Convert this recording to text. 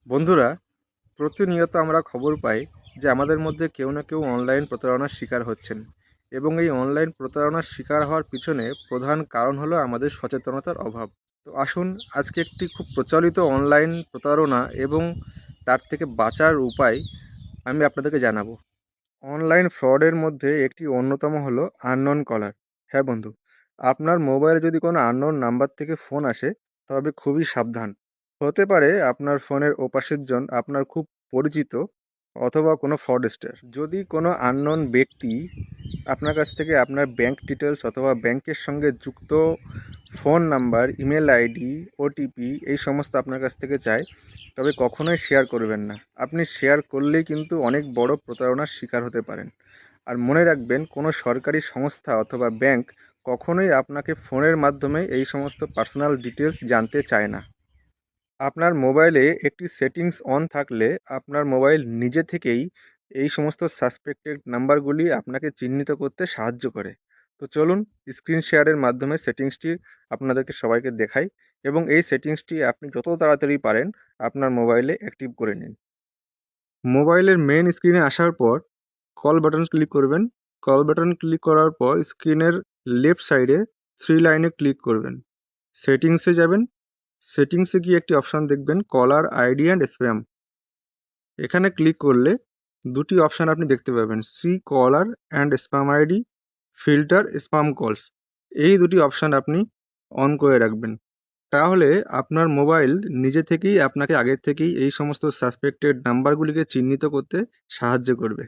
বন্ধুরা, প্রতিনিয়ত আমরা খবর পাই যে আমাদের মধ্যে কেউ না কেউ অনলাইন প্রতারণার শিকার হচ্ছেন এবং এই অনলাইন প্রতারণার শিকার হওয়ার পিছনে প্রধান কারণ হলো আমাদের সচেতনতার অভাব। তো আসুন আজকে একটি খুব প্রচলিত অনলাইন প্রতারণা এবং তার থেকে বাঁচার উপায় আমি আপনাদেরকে জানাবো। অনলাইন ফ্রডের মধ্যে একটি অন্যতম হলো আননোন কলার। হ্যাঁ বন্ধু, আপনার মোবাইলে যদি কোনো আননোন নাম্বার থেকে ফোন আসে তবে খুবই সাবধান। হতে পারে আপনার ফোনের ওপাশের জন আপনার খুব পরিচিত অথবা কোনো ফ্রডস্টার। যদি কোনো আননোন ব্যক্তি আপনার কাছ থেকে আপনার ব্যাংক ডিটেলস অথবা ব্যাংকের সঙ্গে যুক্ত phone number, email ID, OTP এই সমস্ত আপনার কাছ থেকে চায়, তবে কখনোই শেয়ার করবেন না। আপনি শেয়ার করলেই কিন্তু অনেক বড় প্রতারণার শিকার হতে পারেন। আর মনে রাখবেন, কোনো সরকারি সংস্থা অথবা ব্যাংক কখনোই আপনাকে ফোনের মাধ্যমে এই সমস্ত পার্সোনাল ডিটেলস জানতে চায় না। আপনার মোবাইলে একটি সেটিংস অন থাকলে আপনার মোবাইল নিজে থেকেই এই সমস্ত সাসপেক্টেড নাম্বারগুলি আপনাকে চিহ্নিত করতে সাহায্য করে। তো চলুন স্ক্রিন শেয়ারের মাধ্যমে সেটিংসটি আপনাদেরকে সবাইকে দেখাই এবং এই সেটিংসটি আপনি যত তাড়াতাড়ি পারেন আপনার মোবাইলে অ্যাক্টিভ করে নিন। মোবাইলের মেন স্ক্রিনে আসার পর কল বাটন ক্লিক করবেন। কল বাটন ক্লিক করার পর স্ক্রিনের লেফট সাইডে থ্রি লাইনে ক্লিক করবেন। সেটিংসে যাবেন। সেটিংসে গিয়ে একটি অপশান দেখবেন কলার আইডি অ্যান্ড স্প্যাম। এখানে ক্লিক করলে দুটি অপশান আপনি দেখতে পাবেন, see caller and spam ID, filter spam calls. এই দুটি অপশান আপনি অন করে রাখবেন। তাহলে আপনার মোবাইল নিজে থেকেই আপনাকে আগের থেকেই এই সমস্ত সাসপেক্টেড নাম্বারগুলিকে চিহ্নিত করতে সাহায্য করবে।